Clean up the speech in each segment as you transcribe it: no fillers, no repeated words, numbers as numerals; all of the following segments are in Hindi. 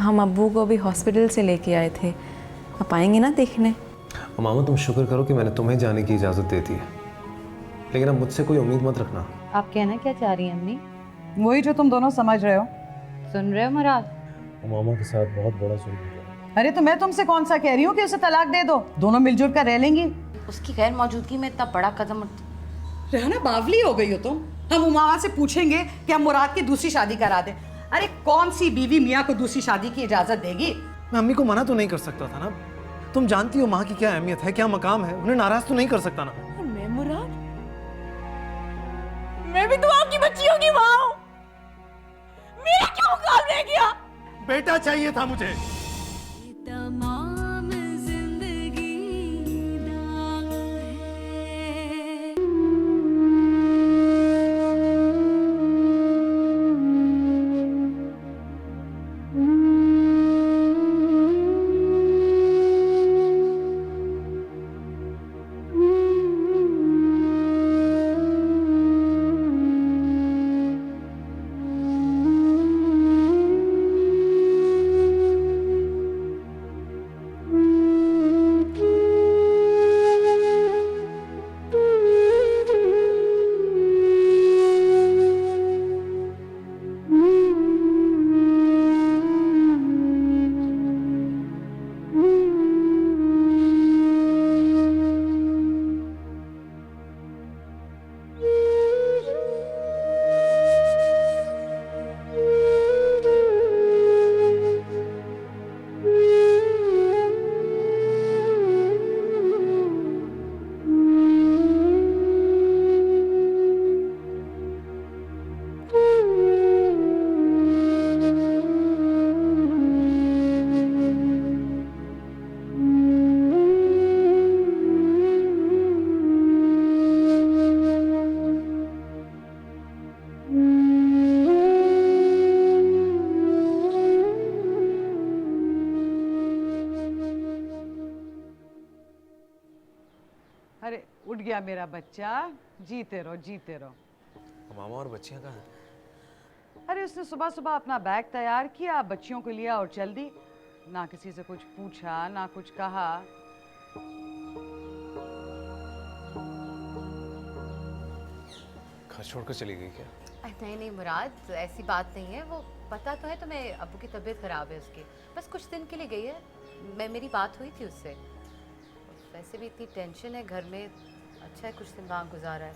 हम अब्बू को भी हॉस्पिटल से लेके आए थे। आप आएंगे ना देखने? मामा तुम शुक्र करो कि मैंने तुम्हें जाने की इजाज़त दे दी है, लेकिन अब मुझसे कोई उम्मीद मत रखना। आप कहना क्या चाह रही हैं अम्मी? वही जो तुम दोनों समझ रहे हो। सुन रहे हो मुराद? मामा के साथ बहुत बड़ा जुल्म हो गया। अरे तो मैं तुमसे कौन सा कह रही हूँ कि उसे तलाक दे दो, दोनों मिलजुल कर रह लेंगी। उसकी गैर मौजूदगी में इतना बड़ा कदम रहना बावली हो गई हो तुम। हम उमा से पूछेंगे कि हम मुराद की दूसरी शादी करा दें। अरे कौन सी बीवी मियाँ को दूसरी शादी की इजाजत देगी? मैं अम्मी को मना तो नहीं कर सकता था ना। तुम जानती हो माँ की क्या अहमियत है, क्या मकाम है, उन्हें नाराज तो नहीं कर सकता ना। मैं मुराद, मैं भी तो आपकी बच्चियों की माँ हूँ। मेरा क्या मुकाम रह गया? बेटा चाहिए था मुझे। अरे उठ गया मेरा बच्चा, जीते रहो जीते रहो। मामा और बच्चियां कहाँ हैं? अरे उसने सुबह सुबह अपना बैग तैयार किया, बच्चियों को लिया और चल दी। ना किसी से कुछ पूछा ना कुछ कहा। घर छोड़कर चली गई क्या? नहीं नहीं मुराद, ऐसी बात नहीं है। वो पता तो है तुम्हें, अब्बू की तबीयत खराब है उसकी, बस कुछ दिन के लिए गई है। मेरी बात हुई थी उससे। वैसे भी इतनी टेंशन है घर में, अच्छा है कुछ दिन वहाँ गुजारा है।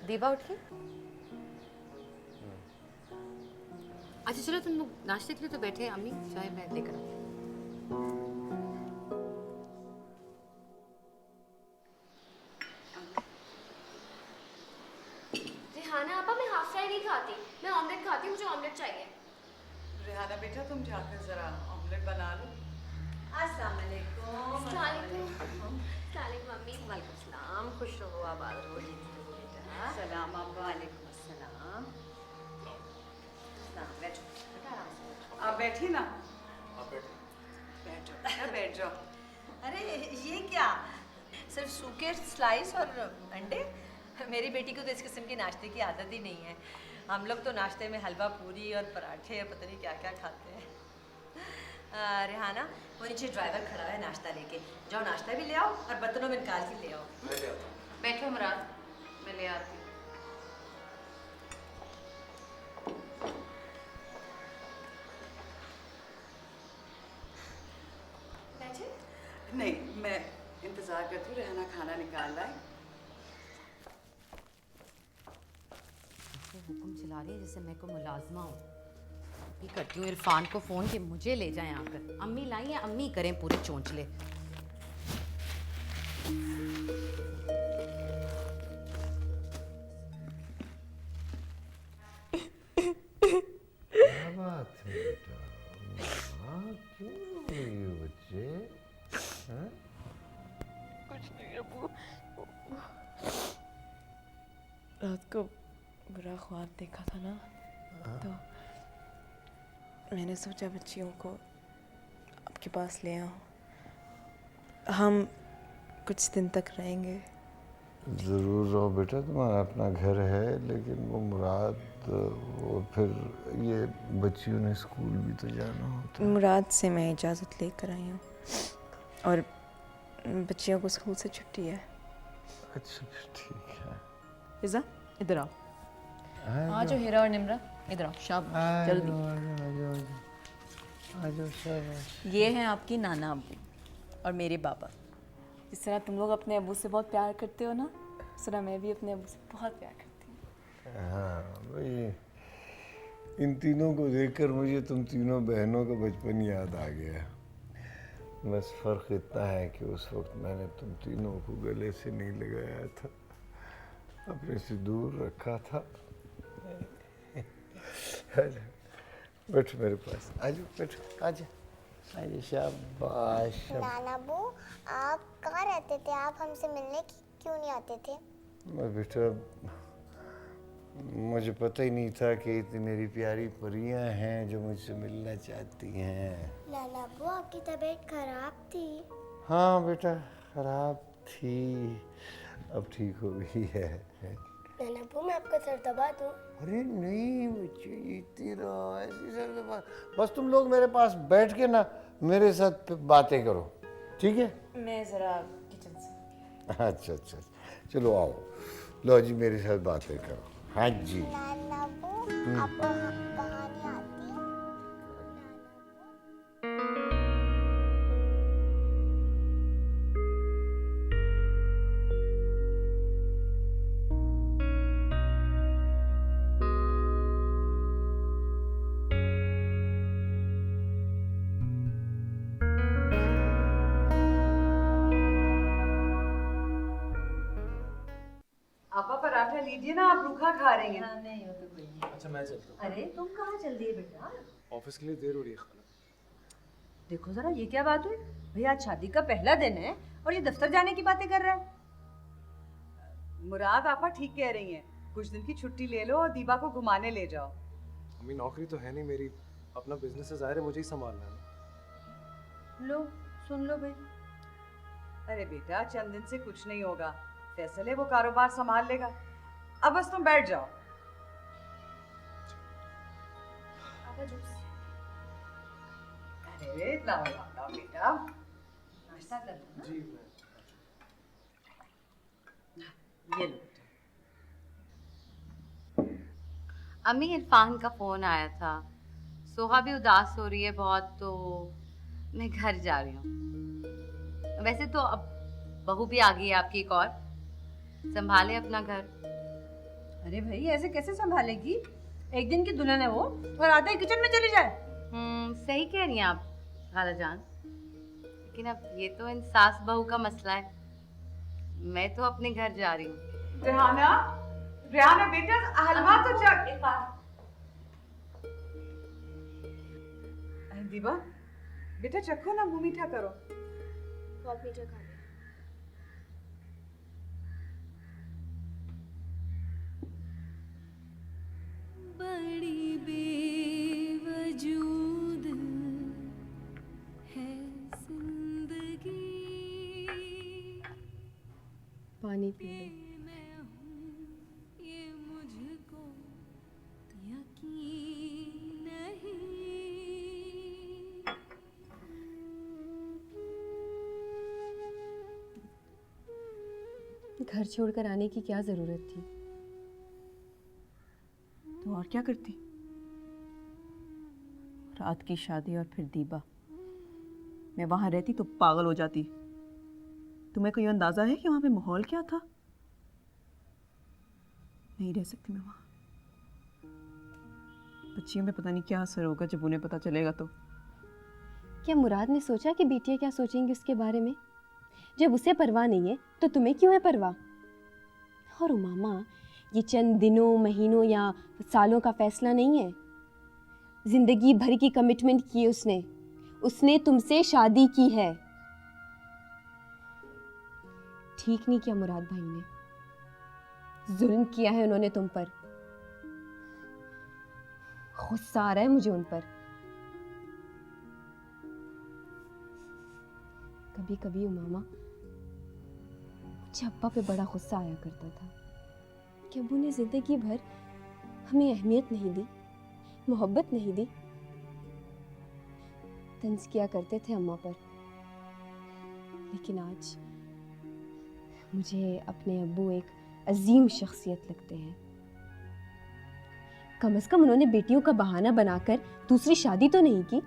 दीवा उठी? अच्छा चलो तुम लोग नाश्ते के लिए तो बैठे, अम्मी चाय मैं लेकर आऊँ। रेहाना आपा, मैं हाफ फ्राई नहीं खाती, मैं ऑमलेट खाती हूँ, मुझे ऑमलेट चाहिए। रेहाना बेटा तुम जाकर जरा ऑमलेट बना लो। अस्सलाम वालेकुम। मम्मी। वालेकुम सलाम, खुश रहो आबाद रहो बेटा। सलाम अब्बा। वालेकुम सलाम। बैठो बेटा आराम से। आप बैठिए ना। आप बैठो। बैठो बैठ जाओ। अरे ये क्या, सिर्फ सूखे स्लाइस और अंडे? मेरी बेटी को तो इस किस्म के नाश्ते की आदत ही नहीं है। हम लोग तो नाश्ते में हलवा पूरी और पराठे और पता नहीं क्या क्या खाते हैं। रेहाना, वो नीचे ड्राइवर खड़ा है नाश्ता लेके, जाओ नाश्ता भी ले आओ और बर्तनों में निकाल के ले आओ। मैं ले आता हूँ। बैठो मुराद, मैं ले आती हूँ। बैठे। नहीं, मैं इंतजार करती हूँ, रेहाना खाना निकाल लाए। हुक्म चला रही है जैसे मैं को मुलाजमा हूँ। भी करती हूँ इरफान को फ़ोन कि मुझे ले जाएं आकर। अम्मी लाई या अम्मी करें पूरे चोंचले। क्या बात है बेटा? माँ क्यों रो रही हो बच्चे? हाँ? कुछ नहीं अब्बू, रात को बुरा ख्वाब देखा था ना, तो मैंने सोचा बच्चियों को आपके पास ले आऊं। हम कुछ दिन तक रहेंगे। ज़रूर रहो बेटा, तुम्हारा अपना घर है, लेकिन वो मुराद तो वो फिर ये बच्चियों ने स्कूल भी तो जाना होता है। मुराद से मैं इजाज़त लेकर आई हूँ और बच्चियों को स्कूल से छुट्टी है। अच्छा फिर ठीक है। फिजा इधर आओ। आ जाओ हीरा और निम्रा, इधर आओ। शाबाश, जल्दी। ये हैं आपकी नाना अब्बू और मेरे बाबा। जिस तरह तुम लोग अपने अब्बू से बहुत प्यार करते हो ना, उस तरह मैं भी अपने अब्बू से बहुत प्यार करती हूँ। हाँ भाई, इन तीनों को देखकर मुझे तुम तीनों बहनों का बचपन याद आ गया। बस फ़र्क इतना है कि उस वक्त मैंने तुम तीनों को गले से नहीं लगाया था, अपने से दूर रखा था। बैठो मेरे पास, आजो बैठो, आजा आजा, शाबाश। नाना बू, आप कहाँ रहते थे? आप हमसे मिलने क्यों नहीं आते थे? बेटा, मुझे पता ही नहीं था कि इतनी मेरी प्यारी परियां हैं जो मुझसे मिलना चाहती हैं। नाना बू, आपकी तबीयत खराब थी। हाँ बेटा, खराब थी, अब ठीक हो गई है। नाना बू, मैं आपका सर दबा दूं? अरे नहीं बच्चे, जीती रहो, ऐसी सर दबा। बस तुम लोग मेरे पास बैठ के ना मेरे साथ बातें करो, ठीक है? मैं ज़रा किचन से। अच्छा अच्छा, चलो आओ, लो जी मेरे साथ बातें करो। हाँ जी। नाना बू, आपको कहानी आती है? आपा पराठा लीजिए ना, आप रूखा खा रही हैं। हाँ, नहीं हो तो कोई नहीं। अच्छा मैं चलता हूँ, अरे तुम कहाँ चल दिए बेटा? ऑफिस के लिए देर हो रही है खाना। देखो जरा, ये क्या बात हुई? भैया आज शादी का पहला दिन है और ये दफ्तर जाने की बातें कर रहा है। मुराद आपा ठीक कह रही हैं, कुछ दिन की छुट्टी ले लो और दीबा को घुमाने ले जाओ। अम्मी नौकरी तो है नहीं मेरी, अपना बिजनेस है, ज़ाहिर है मुझे ही संभालना है ना। लो सुन लो भाई। अरे बेटा, चंद दिन से कुछ नहीं होगा, फैसल है वो कारोबार संभाल लेगा। अब बस तुम बैठ जाओ। अरे लाओ लाओ लाओ बेटा, नाश्ता कर लो ना। जी ये लो। अम्मी, इरफान का फ़ोन आया था, सोहा भी उदास हो रही है बहुत, तो मैं घर जा रही हूँ। वैसे तो अब बहू भी आ गई है आपकी एक और, संभाले अपना घर। अरे भाई, ऐसे कैसे संभालेगी? एक दिन की दुल्हन है वो और आते ही किचन में चली जाए। सही कह रही हैं आप खाला जान, लेकिन अब ये तो इन सास बहू का मसला है। मैं तो अपने घर जा रही हूँ। रेहाना, रेहाना बेटा, हलवा तो चख। दीबा बेटा, चखो ना, मुंह मीठा करो। बहुत मीठा खाना। बड़ी बेवजूद है जिंदगी। पानी पी लो। ये मुझको यकीन नहीं। घर छोड़कर आने की क्या ज़रूरत थी? तो और क्या करती? रात की शादी और फिर दीबा। मैं वहां रहती तो पागल हो जाती। तुम्हें कोई अंदाजा है कि वहां पे माहौल क्या था? नहीं रह सकती मैं वहां। बच्चियों में पता नहीं क्या असर होगा जब उन्हें पता चलेगा तो। क्या मुराद ने सोचा कि बेटियां क्या सोचेंगी उसके बारे में? जब उसे परवाह नहीं है तो तुम्हें क्यों है परवाह? और उमामा, ये चंद दिनों, महीनों या सालों का फैसला नहीं है। जिंदगी भर की कमिटमेंट की उसने। उसने तुमसे शादी की है। ठीक नहीं किया मुराद भाई ने। जुल्म किया है उन्होंने तुम पर। गुस्सा आ रहा है मुझे उन पर। कभी कभी उमामा, मुझे अब्बा पे बड़ा गुस्सा आया करता था कि अब्बू ने जिंदगी भर हमें अहमियत नहीं दी, मोहब्बत नहीं दी। तंज किया करते थे अम्मा पर, लेकिन आज मुझे अपने अब्बू एक अजीम शख्सियत लगते हैं। कम से कम उन्होंने बेटियों का बहाना बनाकर दूसरी शादी तो नहीं की,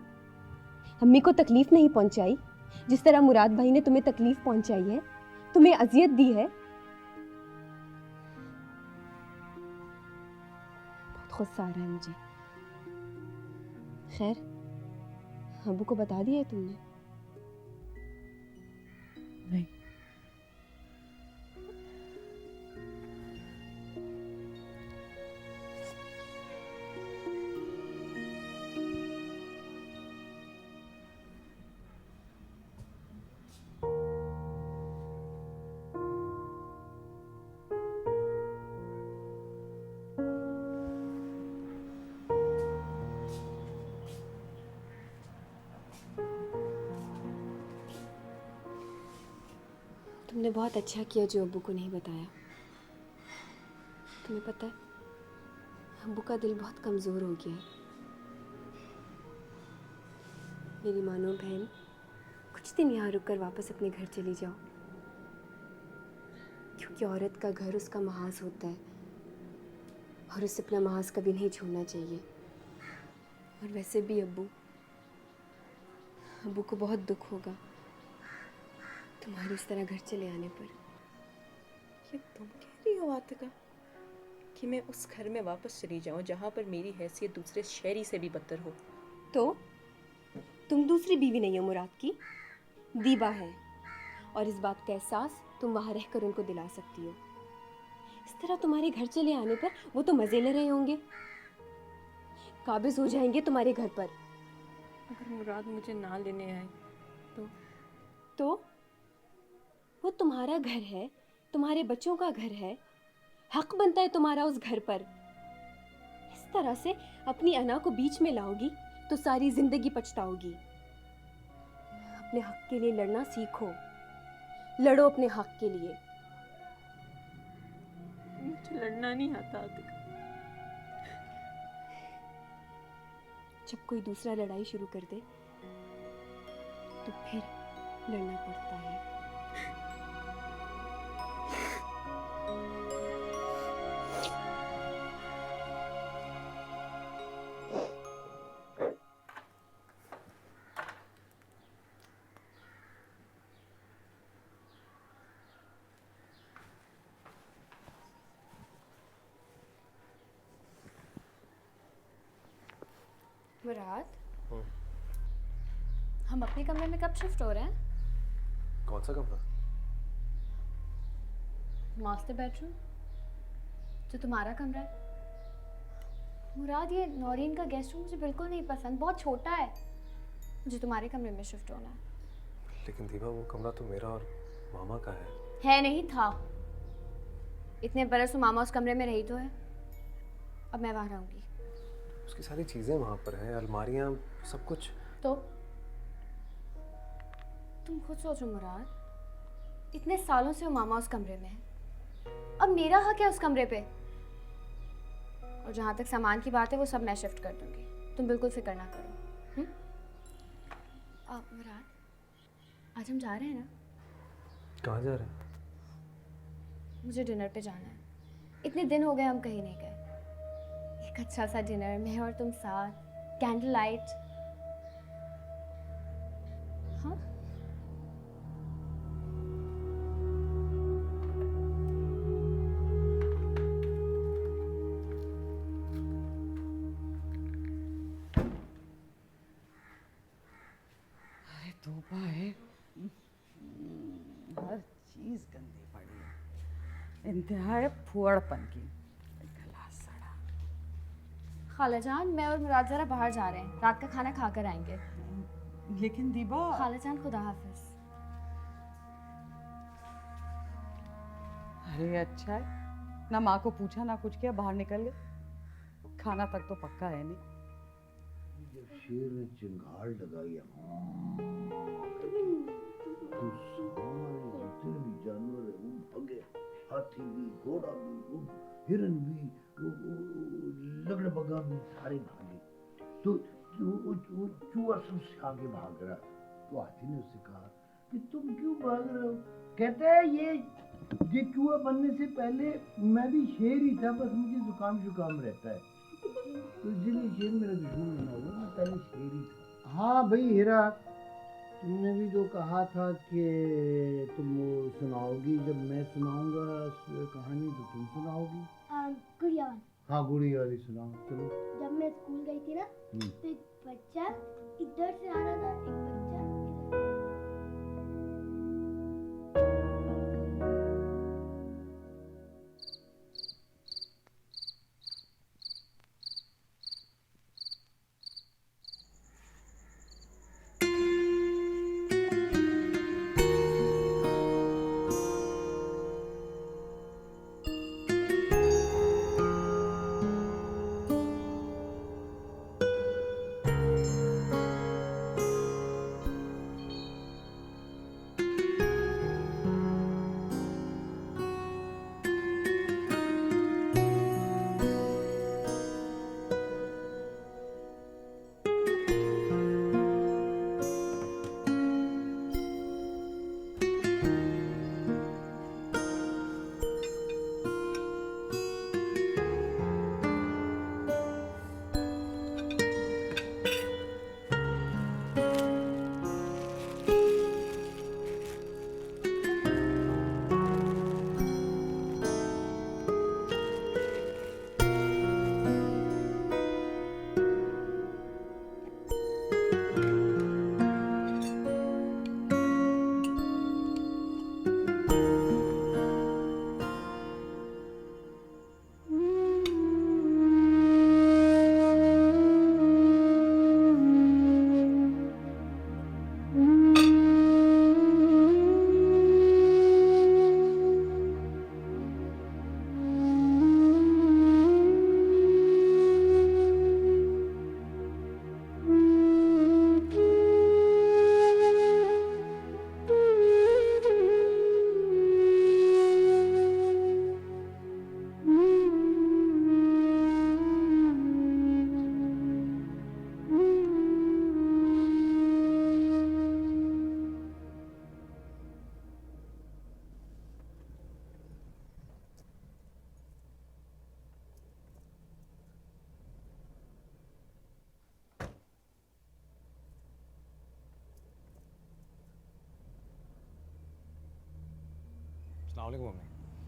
अम्मी को तकलीफ नहीं पहुंचाई जिस तरह मुराद भाई ने तुम्हें तकलीफ पहुंचाई है, तुम्हें अजियत दी है। बहुत गुस्सा आ रहा है मुझे। खैर, अब्बू को बता दिया है तुमने? नहीं। तुमने बहुत अच्छा किया जो अब्बू को नहीं बताया। तुम्हें पता है, अब्बू का दिल बहुत कमज़ोर हो गया है। मेरी मानो बहन, कुछ दिन यहाँ रुककर वापस अपने घर चली जाओ, क्योंकि औरत का घर उसका महाज होता है और उसे अपना महाज कभी नहीं छोड़ना चाहिए। और वैसे भी अब्बू को बहुत दुख होगा तुम्हारी इस तरह घर चले आने पर। ये तुम कह रही हो आतिका कि मैं उस घर में वापस चली जाऊं जहां पर मेरी हैसियत दूसरे शहरी से भी बदतर हो? तो तुम दूसरी बीवी नहीं हो मुराद की, दीबा है, और इस बात का एहसास तुम वहां रहकर उनको दिला सकती हो। इस तरह तुम्हारे घर चले आने पर वो तो मजे ले रहे होंगे, काबिज हो जाएंगे तुम्हारे घर पर। अगर मुराद मुझे ना लेने आए तो वो तुम्हारा घर है, तुम्हारे बच्चों का घर है, हक बनता है तुम्हारा उस घर पर। इस तरह से अपनी अना को बीच में लाओगी तो सारी जिंदगी पछताओगी। अपने हक के लिए लड़ना सीखो, लड़ो अपने हक के लिए। मुझे लड़ना नहीं आता आतिका। जब कोई दूसरा लड़ाई शुरू कर दे तो फिर लड़ना पड़ता है। मुराद, हम अपने कमरे में कब शिफ्ट हो रहे हैं? कौन सा कमरा? मास्टर बेडरूम, जो तुम्हारा कमरा है। मुराद, ये नौरीन का गेस्ट रूम मुझे बिल्कुल नहीं पसंद, बहुत छोटा है। मुझे तुम्हारे कमरे में शिफ्ट होना है। लेकिन दीपा, वो कमरा तो मेरा और मामा का है नहीं था। इतने बरस मामा उस कमरे में रही तो है, अब मैं वहाँ रहूँगी। उसकी सारी चीजें वहां पर हैं, अलमारियां, सब कुछ। तो तुम खुद सोचो मुराद, इतने सालों से वो मामा उस कमरे में है, अब मेरा हक है उस कमरे पे। और जहाँ तक सामान की बात है वो सब मैं शिफ्ट कर दूंगी, तुम बिल्कुल फिक्र ना करो। मुराद, आज हम जा रहे हैं ना? कहाँ जा रहे हैं? मुझे डिनर पे जाना है। इतने दिन हो गए हम कहीं नहीं गए। एक अच्छा सा डिनर, मैं और तुम साथ, कैंडल लाइट। हाँ, अरे तोबा है, हर चीज गंदी पड़ी है, इंतहा फुअड़पन की। खालाजान, मैं और मुराद जरा बाहर जा रहे हैं, रात का खाना खा कर आएंगे। लेकिन दीबा। खालाजान, खुदा हाफिज। अरे अच्छा है ना, माँ को पूछा ना कुछ किया, बाहर निकल गए। खाना तक तो पक्का है नहीं। जब शेर ने चिंगार लगाई तो सारे जितने भी जानवर है वो भगे, हाथी भी, घोड़ा भी, हिरन भी, लगड़ बग्गा में सारे भागे, तो वो चूहा सबसे आगे भाग रहा। तो हाथी ने उससे कहा कि तुम क्यों भाग रहे हो? कहता है ये चूहा बनने से पहले मैं भी शेर ही था, बस मुझे जुकाम रहता है, तो इसलिए शेर मेरा दुश्मन बना हुआ, मैं पहले शेर ही था। हाँ भाई हीरा, तुमने भी तो कहा था कि तुम वो सुनाओगी, जब मैं सुनाऊंगा कहानी तो तुम सुनाओगी। गुड़िया वाली। हाँ गुड़िया वाली सुनाओ, चलो। जब मैं स्कूल गई थी ना, तो एक बच्चा इधर से आ रहा था, एक बच्चा इधर।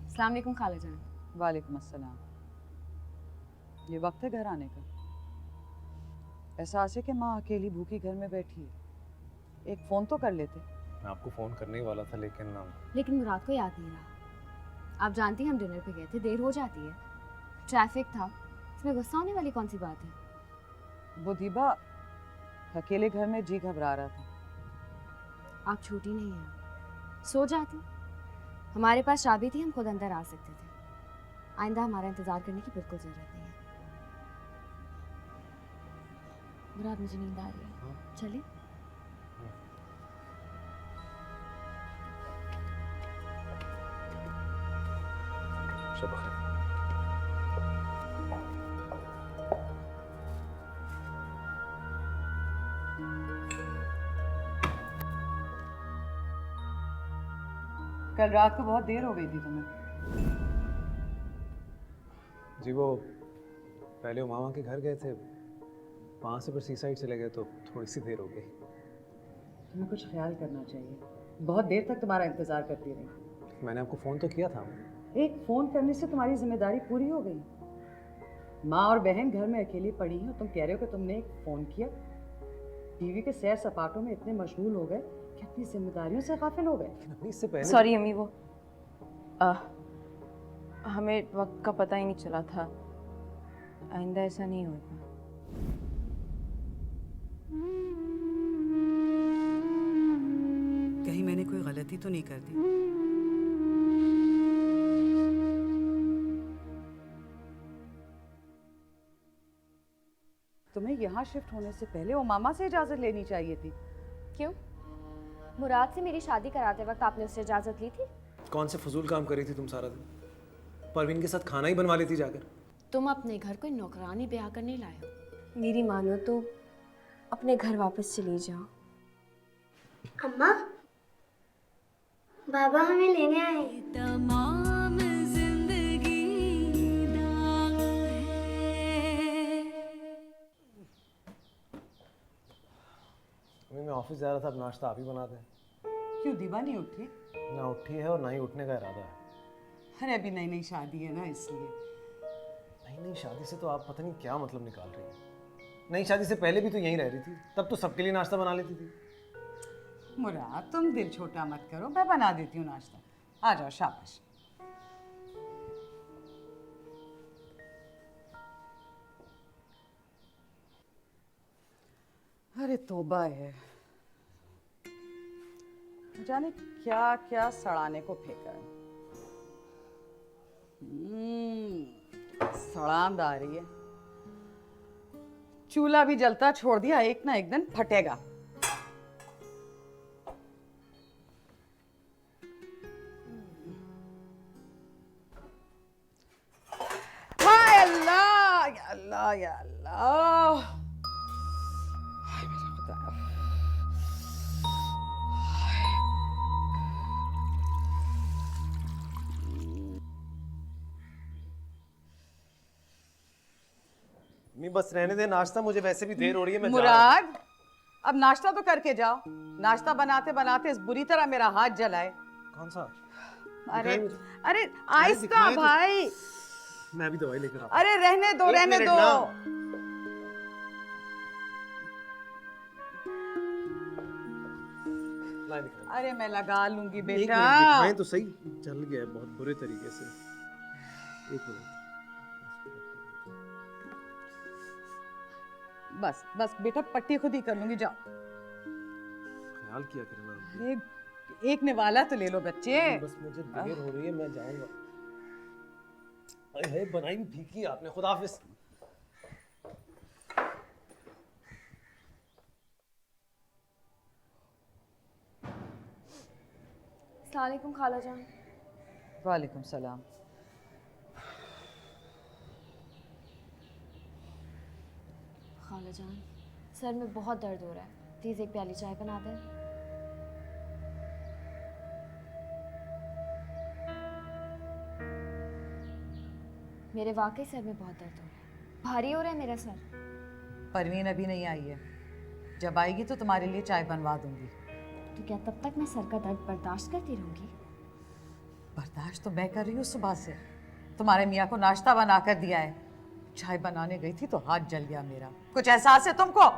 अस्सलाम वालेकुम खाला जान। वालेकुम अस्सलाम। ये वक्त है घर आने का? एहसास है कि माँ अकेली भूखी घर में बैठी है, एक फ़ोन तो कर लेते। मैं आपको फ़ोन करने ही वाला था, लेकिन मुराद को याद नहीं रहा। आप जानती हैं हम डिनर पे गए थे, देर हो जाती है, ट्रैफिक था, इसमें गुस्सा होने वाली कौन सी बात है। वो दीबा अकेले घर में जी घबरा रहा था। आप छोटी नहीं हैं, सो जाती। हमारे पास चाबी थी, हम खुद अंदर आ सकते थे। आइंदा हमारा इंतज़ार करने की बिल्कुल ज़रूरत नहीं है। मुराद मुझे नींद आ रही है, चले। शब खैर। कल रात को बहुत देर हो गई थी तुम्हें। जी वो पहले वो मामा के घर गए थे, वहाँ से फिर सी साइड चले गए, तो थोड़ी सी देर हो गई। तुम्हें कुछ ख्याल करना चाहिए, बहुत देर तक तुम्हारा इंतज़ार करती रही। मैंने आपको फ़ोन तो किया था। एक फ़ोन करने से तुम्हारी जिम्मेदारी पूरी हो गई। माँ और बहन घर में अकेली पड़ी हैं, तुम कह रहे हो कि तुमने एक फ़ोन किया। टीवी के सैर सपाटों में इतने मशगूल हो गए कि अपनी जिम्मेदारियों से गाफिल हो गए। इससे पहले सॉरी अम्मी, वो हमें वक्त का पता ही नहीं चला था। आइंदा ऐसा नहीं होगा। कहीं मैंने कोई गलती तो नहीं कर दी? तुम्हें यहाँ शिफ्ट होने से पहले वो मामा से इजाज़त लेनी चाहिए थी। क्यों? मुराद से मेरी शादी कराते वक्त आपने उससे इजाज़त ली थी? कौन से फजूल काम कर रही थी तुम सारा दिन? परवीन के साथ खाना ही बनवा लेती जाकर। तुम अपने घर कोई नौकरानी ब्याह कर नहीं लाए हो। मेरी मानो तो अपने घर वापस चली जाओ। अम्मा, बाबा हमें लेने आए। तमाम जिंदगी दाग है। अभी मैं ऑफिस जा रहा था, अब नाश्ता आप ही बना दें। क्यों दीवा नहीं उठी? ना उठी है और ना ही उठने का इरादा है। अरे अभी नई नई शादी है ना, इसलिए। नई नई शादी से तो आप पता नहीं क्या मतलब निकाल रही हैं। नई शादी से पहले भी तो यहीं रह रही थी, तब तो सबके लिए नाश्ता बना लेती थी। मुराद, तुम दिल छोटा मत करो, मैं बना देती हूँ नाश्ता। आ जाओ, शाबाश। अरे तौबा है, जाने क्या क्या सड़ाने को फेंका है। सड़ांद आ रही है। चूल्हा भी जलता छोड़ दिया, एक ना एक दिन फटेगा। हाय अल्लाह, या अल्लाह, या अल्लाह। हाय मेरा खुदा। नहीं बस रहने दे नाश्ता, मुझे वैसे भी देर हो रही है। मैं जा रहा हूं। मुराद, अब नाश्ता तो करके जाओ। नाश्ता बनाते बनाते इस बुरी तरह मेरा हाथ जलाए। कौन सा? अरे दिखाएं मुझे। अरे आहिस्ता दिखाएं तो। भाई। मैं अभी दवाई लेकर आता हूं। अरे रहने दो, एक रहने मिनट दो। ना। लाइन दिखाएं। अरे मैं लगा लूंगी एक बेटा। मिनट दिखाएं तो सही। जल गया है बहुत बुरे तरीके से। एक मिनट। बस बस बेटा, पट्टी खुद ही कर लूंगी, जाओ। ख्याल किया करना। अरे एक निवाला तो ले लो बच्चे। बस मुझे देर हो रही है, मैं जाऊंगा। अरे बनाई भी फीकी आपने। खुदा हाफिज। अस्सलाम वालेकुम खाला जान। वालेकुम सलाम। खाला जान, सर में बहुत दर्द हो रहा है, प्लीज़ एक प्याली चाय बना दें। मेरे वाकई सर में बहुत दर्द हो रहा है, भारी हो रहा है मेरा सर। परवीन अभी नहीं आई है, जब आएगी तो तुम्हारे लिए चाय बनवा दूंगी। तो क्या तब तक मैं सर का दर्द बर्दाश्त करती रहूंगी? बर्दाश्त तो मैं कर रही हूँ सुबह से। तुम्हारे मियाँ को नाश्ता बना कर दिया है, चाय बनाने गई थी तो हाथ जल गया मेरा। कुछ एहसास है तुमको?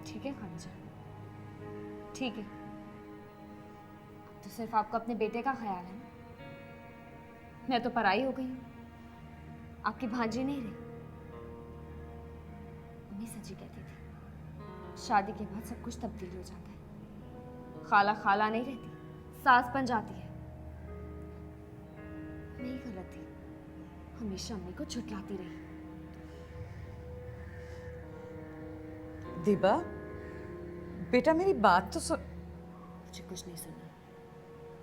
ठीक है खाला जान, ठीक है। तो सिर्फ आपको अपने बेटे का ख्याल है ना? मैं तो पराई हो गई हूँ, आपकी भांजी नहीं रही। अम्मी सच्ची कहती थी, शादी के बाद सब कुछ तब्दील हो जाता है। खाला खाला नहीं रहती, सास बन जाती है। मैं ही गलत थी, हमेशा अम्मी को झुठलाती रही। दीबा बेटा, मेरी बात तो सुन। मुझे कुछ नहीं सुना,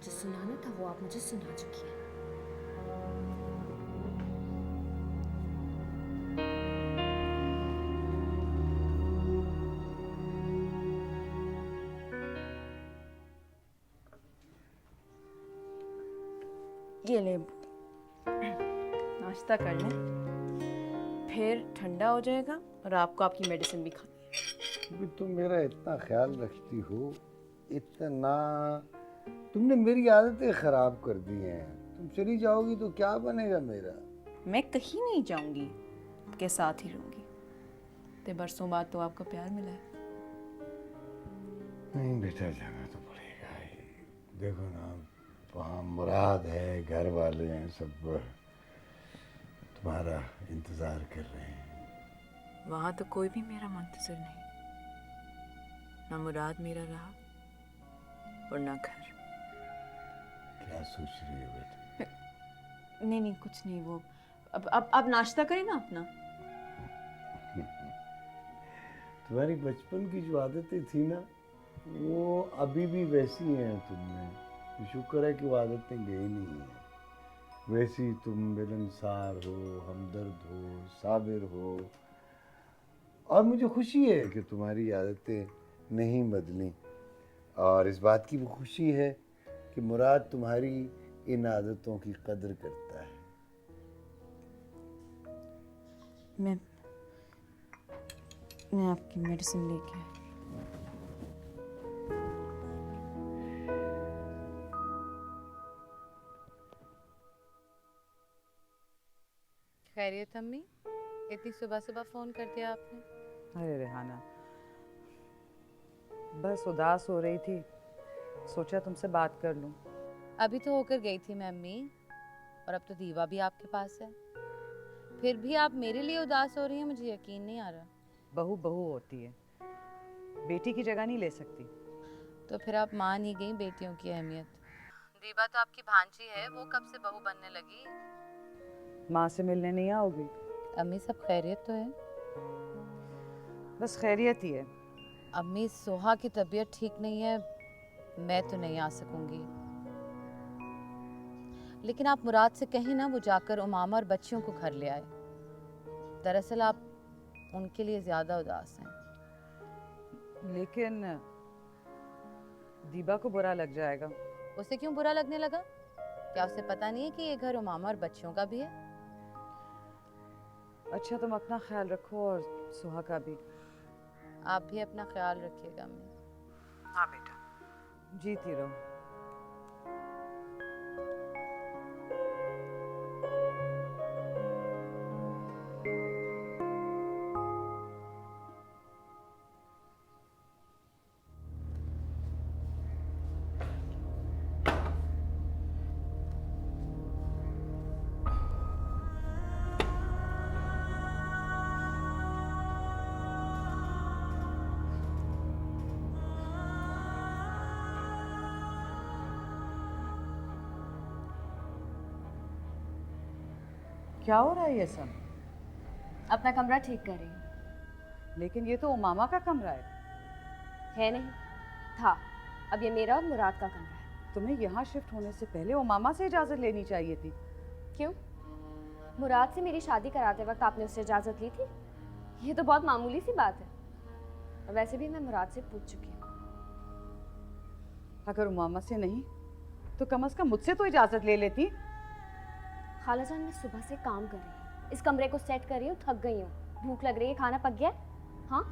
जो सुनाना था वो आप मुझे सुना चुकी है। ये ले, नाश्ता कर लें, फिर ठंडा हो जाएगा और आपको आपकी मेडिसिन भी खानी है। अभी तुम मेरा इतना ख्याल रखती हो, इतना। तुमने मेरी आदतें ख़राब कर दी हैं। तुम चली जाओगी तो क्या बनेगा मेरा? मैं कहीं नहीं जाऊंगी, आपके साथ ही रहूंगी। इतने बरसों बाद तो आपका प्यार मिला है। नहीं बेटा, जाना तो पड़ेगा ही। देखो ना, वहाँ मुराद है, घर वाले हैं, सब तुम्हारा इंतज़ार कर रहे हैं। वहां तो कोई भी मेरा मुंतजर नहीं, ना मुराद मेरा रहा और ना घर। क्या सोच रही हो बेटा? नहीं नहीं, कुछ नहीं। वो अब नाश्ता करें ना अपना। तुम्हारी बचपन की जो आदतें थी ना, वो अभी भी वैसी हैं तुम में। शुक्र है कि वो आदतें गई नहीं हैं। वैसी तुम मिलनसार हो, हमदर्द हो, साबिर हो, और मुझे खुशी है कि तुम्हारी आदतें नहीं बदली। और इस बात की भी खुशी है कि मुराद तुम्हारी इन आदतों की कदर करता है। मैं आपकी मेडिसिन लेके आई। खैरियत अम्मी, इतनी सुबह सुबह फ़ोन कर दिया आपने? अरे रेहाना, बस उदास हो रही थी, सोचा तुमसे बात कर लूं। अभी तो होकर गई थी मैं अम्मी, और अब तो दीवा भी आपके पास है। फिर भी आप मेरे लिए उदास हो रही हैं, मुझे यकीन नहीं आ रहा। बहू बहू होती है, बेटी की जगह नहीं ले सकती। तो फिर आप मान ही गई बेटियों की अहमियत। दीवा तो आपकी भांजी है, वो कब से बहू बनने लगी? माँ से मिलने नहीं आओगी? अम्मी सब खैरियत तो है? बस खैरियत ही है। अम्मी सोहा की तबीयत ठीक नहीं है, मैं तो नहीं आ सकूंगी। लेकिन आप मुराद से कहें ना, वो जाकर उमामा और बच्चियों को घर ले आए। दरअसल आप उनके लिए ज्यादा उदास हैं। लेकिन दीबा को बुरा लग जाएगा। उसे क्यों बुरा लगने लगा? क्या उसे पता नहीं है कि ये घर उमामा और बच्चियों का भी है? अच्छा, तुम अपना ख्याल रखो और सुहा का भी। आप भी अपना ख्याल रखिएगा अम्मी। हाँ बेटा, जीती रहो। क्या हो रहा है ये सब? अपना कमरा ठीक कर रही हूँ। लेकिन ये तो उमामा का कमरा है नहीं, था। अब ये मेरा और मुराद का कमरा है। तुम्हें यहाँ शिफ्ट होने से पहले उमामा से इजाज़त लेनी चाहिए थी। क्यों? मुराद से मेरी शादी कराते वक्त आपने उससे इजाज़त ली थी? ये तो बहुत मामूली सी बात है। और वैसे भी मैं मुराद से पूछ चुकी हूँ। अगर उमामा से नहीं तो कम से कम मुझसे तो इजाज़त ले लेती। खालाजान, मैं सुबह से काम कर रही हूँ, इस कमरे को सेट कर रही हूँ, थक गई हूँ, भूख लग रही है, खाना पक गया? हाँ,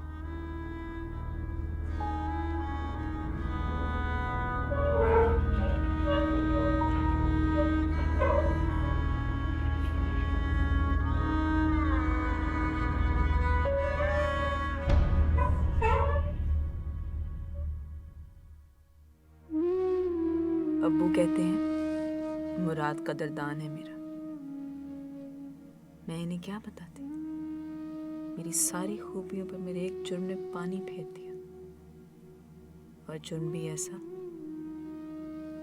अब्बू कहते हैं मुराद कदरदान है मेरा। मैं इन्हें क्या बताती? मेरी सारी खूबियों पर मेरे एक जुर्म ने पानी फेर दिया, और जुर्म भी ऐसा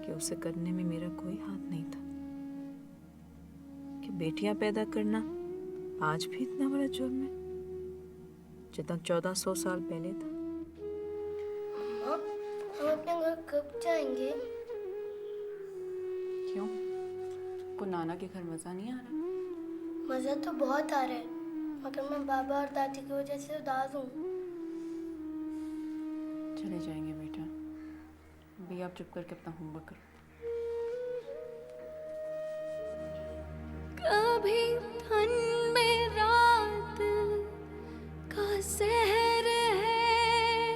कि उसे करने में मेरा कोई हाथ नहीं था। कि बेटियां पैदा करना आज भी इतना बड़ा जुर्म है जितना 1400 साल पहले था। हम अपने घर कब जाएंगे? क्यों? को नाना के घर मजा नहीं आ रहा? मज़ा तो बहुत आ रहा है, मगर मैं बाबा और दादी की वजह से उदास हूँ। चले जाएंगे बेटा। भैया आप चुप करके अपना होमवर्क करो। कभी धन में रात का सहर है,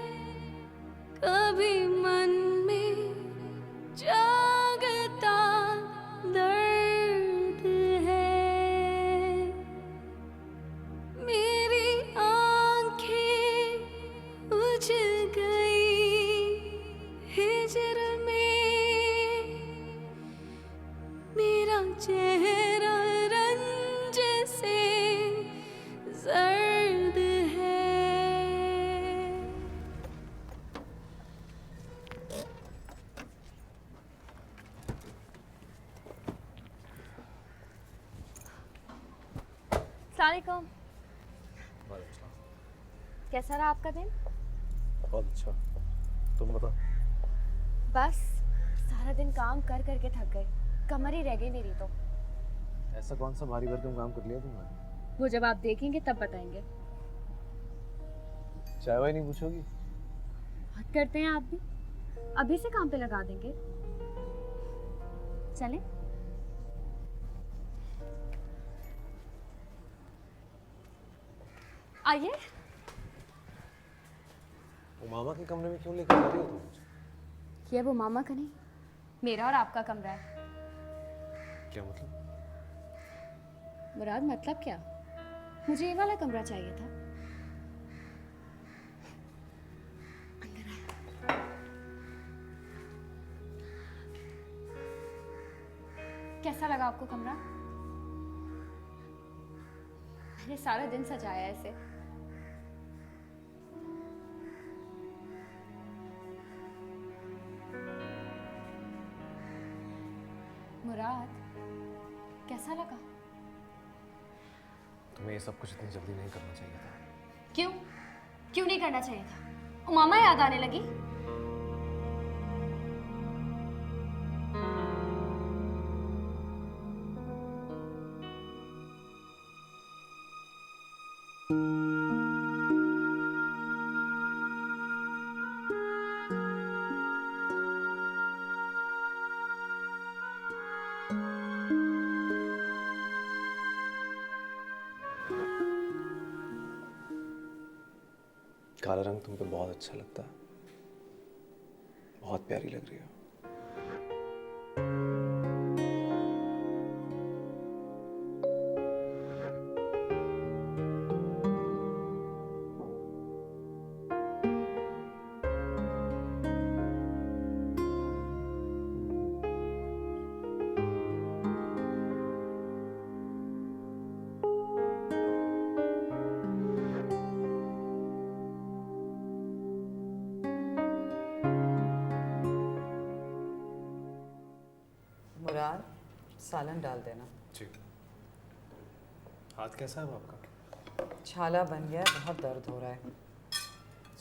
कभी मन में जागता दर्द है। मेरी आंखें बुझ गई हिजर में, मेरा चेहरा रंज से जर्द है। अस्सलामुअलैकुम। कैसा रहा आपका दिन? बहुत अच्छा। तुम बता। बस सारा दिन काम कर करके थक गए, कमर ही रह गई मेरी तो। ऐसा कौन सा भारी भरकम काम कर लिया तुमने? वो जब आप देखेंगे तब बताएंगे। चाय वाय नहीं पूछोगी? बात करते हैं आप भी, अभी से काम पे लगा देंगे। चलें? आइए। वो मामा के कमरे में क्यों लेकर जा रही हो तुम मुझे? ये वो मामा का नहीं, मेरा और आपका कमरा है। क्या मतलब? मुराद मतलब क्या? मुझे ये वाला कमरा चाहिए था। अंदर आए। कैसा लगा आपको कमरा? मैंने सारा दिन सजाया ऐसे। मुराद, कैसा लगा? तुम्हें ये सब कुछ इतनी जल्दी नहीं करना चाहिए था। क्यों? क्यों नहीं करना चाहिए था? मामा याद आने लगी? काला रंग तुम पे बहुत अच्छा लगता है, बहुत प्यारी लग रही हो। मुराद, सालन डाल देना। जी। हाथ कैसा है वो आपका? छाला बन गया है, बहुत दर्द हो रहा है।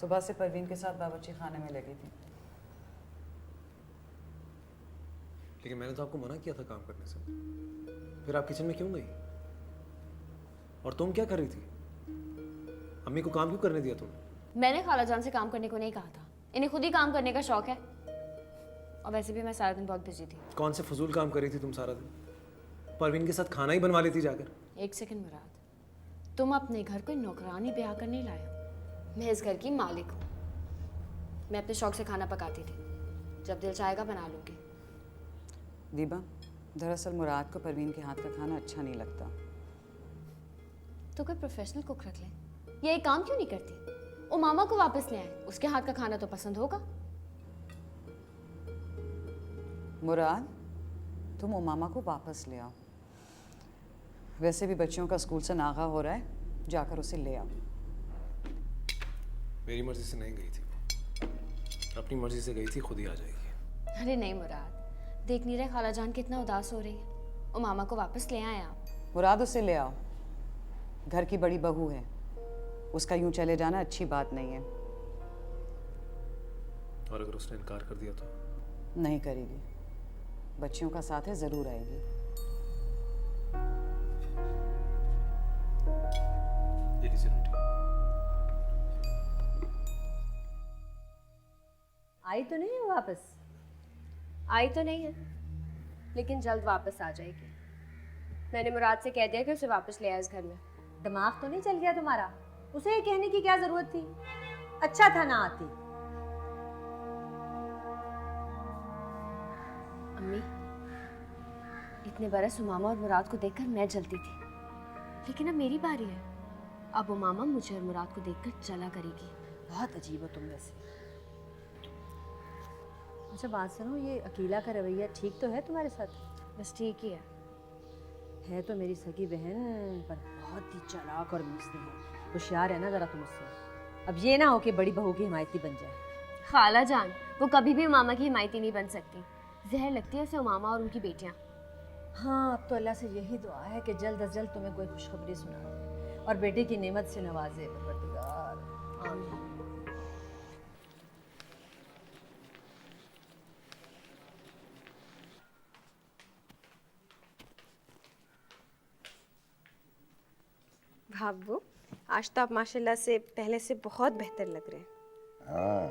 सुबह से परवीन के साथ बावर्ची खाने में लगी थी। लेकिन मैंने तो आपको मना किया था काम करने से, फिर आप किचन में क्यों गई? और तुम क्या कर रही थी? अम्मी को काम क्यों करने दिया तुमने? मैंने खालाजान से काम करने को नहीं कहा था, इन्हें खुद ही काम करने का शौक है। और वैसे भी मैं सारा दिन बहुत बिजी थी। कौन से फजूल काम कर रही थी तुम सारा दिन? परवीन के साथ खाना ही बनवा लेती जाकर। एक सेकंड मुराद, तुम अपने घर कोई नौकरानी ब्याह करने लाए हो। मैं इस घर की मालिक हूँ। मैं अपने शौक से खाना पकाती थी, जब दिल चाहेगा बना लूँगी। दीबा, दरअसल मुराद को परवीन के हाथ का खाना अच्छा नहीं लगता। तो कोई प्रोफेशनल कुक रख ले। ये एक काम क्यों नहीं करती? वो मामा को वापस ले आए, उसके हाथ का खाना तो पसंद होगा। मुराद, तुम उमामा को वापस ले आओ। वैसे भी बच्चियों का स्कूल से नागा हो रहा है, जाकर उसे ले आओ। मेरी मर्जी से नहीं गई थी वो, अपनी मर्जी से गई थी, खुद ही आ जाएगी। अरे नहीं मुराद, देख नहीं रहे खालाजान कितना उदास हो रही है। वो मामा को वापस ले आए आप। मुराद, उसे ले आओ। घर की बड़ी बहू है, उसका यूं चले जाना अच्छी बात नहीं है। और अगर उसने इनकार कर दिया तो? नहीं करेगी, बच्चियों का साथ है, जरूर आएगी। ये लीजिए रोटी। आई तो नहीं है वापस? आई तो नहीं है, लेकिन जल्द वापस आ जाएगी। मैंने मुराद से कह दिया कि उसे वापस ले आए इस घर में। दिमाग तो नहीं चल गया तुम्हारा? उसे ये कहने की क्या जरूरत थी? अच्छा था ना आती। अम्मी, इतने बरस उमामा और मुराद को देखकर मैं जलती थी, लेकिन अब मेरी बारी है। अब उमामा मुझे और मुराद को देखकर जला करेगी। बहुत अजीब हो तुम वैसे। अच्छा बात सुनो, ये अकेला का रवैया ठीक तो है तुम्हारे साथ? बस ठीक ही है तो मेरी सगी बहन, पर बहुत ही चालाक और मुस्लिम है। होशियार है ना जरा तुम उससे। अब ये ना हो कि बड़ी बहू की हिमायती बन जाए। खाला जान, वो कभी भी उमामा की हिमायती नहीं बन सकती। जहर लगती है उसे उमामा और उनकी बेटियां। हाँ, अब तो अल्लाह से यही दुआ है कि जल्द अज जल्द तुम्हें कोई खुशखबरी सुना दे और बेटे की नेमत से नवाजे परवरदिगार। आमीन। वाह अब्बू, आज तो आप माशाल्लाह से पहले से बहुत बेहतर लग रहे हैं। हाँ,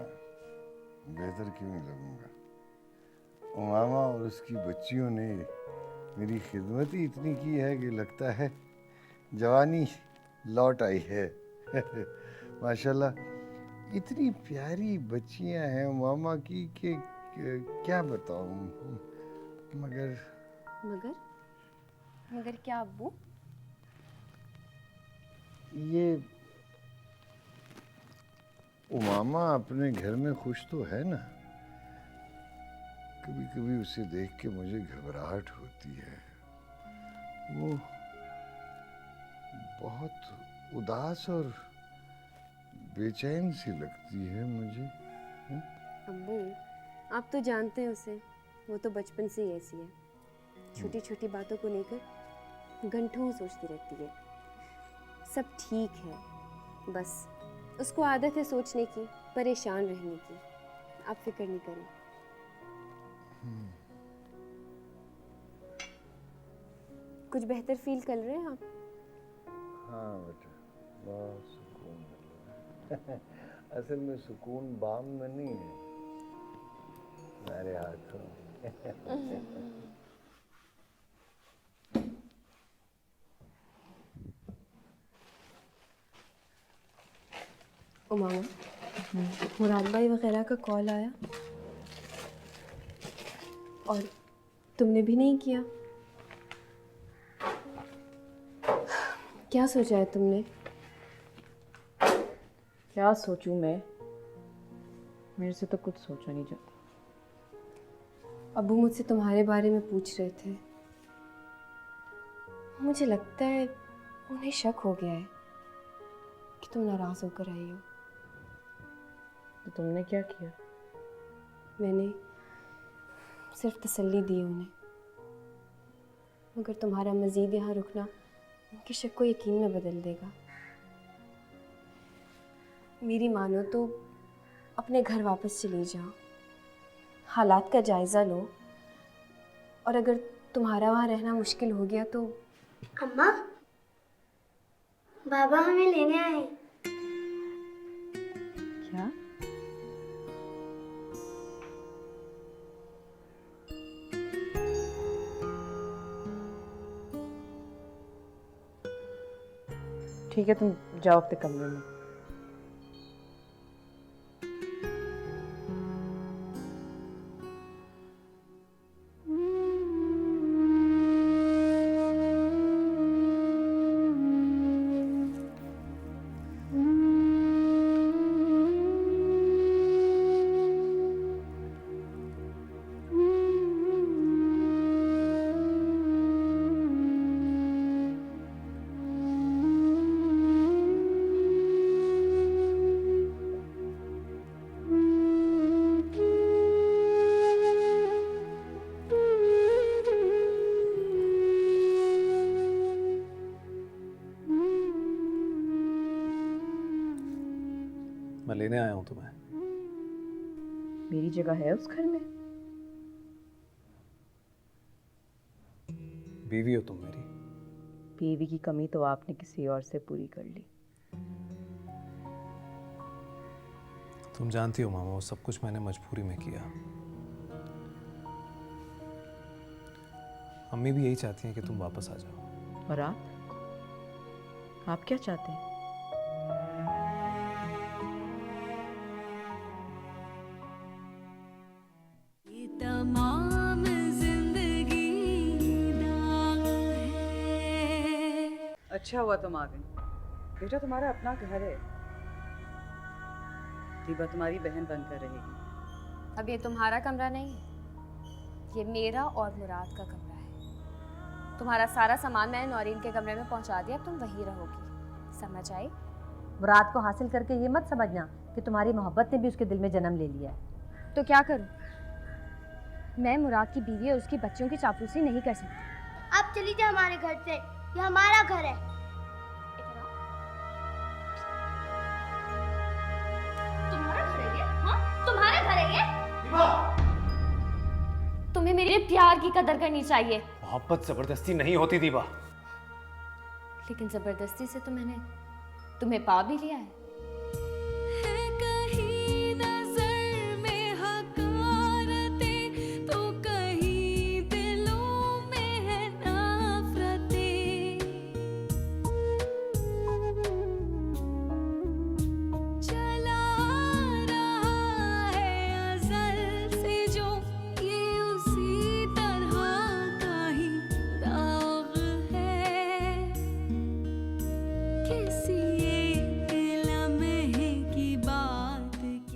बेहतर क्यों नहीं लगूंगा। उमामा और उसकी बच्चियों ने मेरी खिदमत ही इतनी की है कि लगता है जवानी लौट आई है। माशाल्लाह इतनी प्यारी बच्चियां हैं उमामा की कि क्या बताऊं। मगर मगर मगर क्या अब्बू? ये उमामा अपने घर में खुश तो है ना। कभी कभी उसे देख के मुझे घबराहट होती है। वो बहुत उदास और बेचैन सी लगती है मुझे। अब्बू, आप तो जानते हैं उसे, वो तो बचपन से ही ऐसी है। छोटी छोटी बातों को लेकर घंटों सोचती रहती है। सब ठीक है, बस उसको आदत है सोचने की, परेशान रहने की। आप फिक्र नहीं करें। कुछ बेहतर फील कर रहे हैं आप? हाँ बेटा, बहुत सुकून मिल रहा है। असल में सुकून बाम में नहीं है, मेरे हाथों में। उमामा, मुराद भाई वगैरह का कॉल आया और तुमने भी नहीं किया? क्या सोचा है तुमने? क्या सोचूं मैं? मेरे से तो कुछ सोचा नहीं जाता। अब्बू मुझसे तुम्हारे बारे में पूछ रहे थे। मुझे लगता है उन्हें शक हो गया है कि तुम नाराज होकर आई हो। तो तुमने क्या किया? मैंने सिर्फ तसल्ली दी उन्हें, मगर तुम्हारा मज़ीद यहाँ रुकना उनके शक को यकीन में बदल देगा। मेरी मानो तो अपने घर वापस चली जाओ, हालात का जायज़ा लो, और अगर तुम्हारा वहाँ रहना मुश्किल हो गया तो। अम्मा, बाबा हमें लेने आए। क्या? ठीक है, तुम जाओ अपने कमरे में। मैं लेने आया हूं तुम्हें। मेरी जगह है उस घर में? बीवी हो तुम मेरी। बीवी की कमी तो आपने किसी और से पूरी कर ली। तुम जानती हो मामा, वो सब कुछ मैंने मजबूरी में किया। अम्मी भी यही चाहती हैं कि तुम वापस आ जाओ। और आप क्या चाहते हैं? तमाम जिंदगी दाग है। अच्छा हुआ तुम आ गई। बेटा तुम्हारा अपना घर है, दीबा तुम्हारी बहन बनकर रहेगी। अब ये तुम्हारा कमरा नहीं है, ये मेरा और मुराद का कमरा है। तुम्हारा सारा सामान मैंने नौरीन के कमरे में पहुंचा दिया, अब तुम वहीं रहोगी। समझ आई? मुराद को हासिल करके ये मत समझना कि तुम्हारी मोहब्बत ने भी उसके दिल में जन्म ले लिया है। तो क्या करूं? मैं मुराद की बीवी और उसकी बच्चियों की चापलूसी नहीं कर सकती। आप चली जाओ हमारे घर से, ये हमारा घर है। तुम्हारा घर है ये? हाँ, तुम्हारा घर है ये? तुम्हें मेरे प्यार की कदर करनी चाहिए। मोहब्बत जबरदस्ती नहीं होती दीबा, लेकिन ज़बरदस्ती से तो मैंने तुम्हें पा भी लिया है। कहीं नजर में हकारतें तो कहीं दिलों में है नफरतें। चला रहा है अज़ल से जो ये उसी तरह का ही दाग है। किसी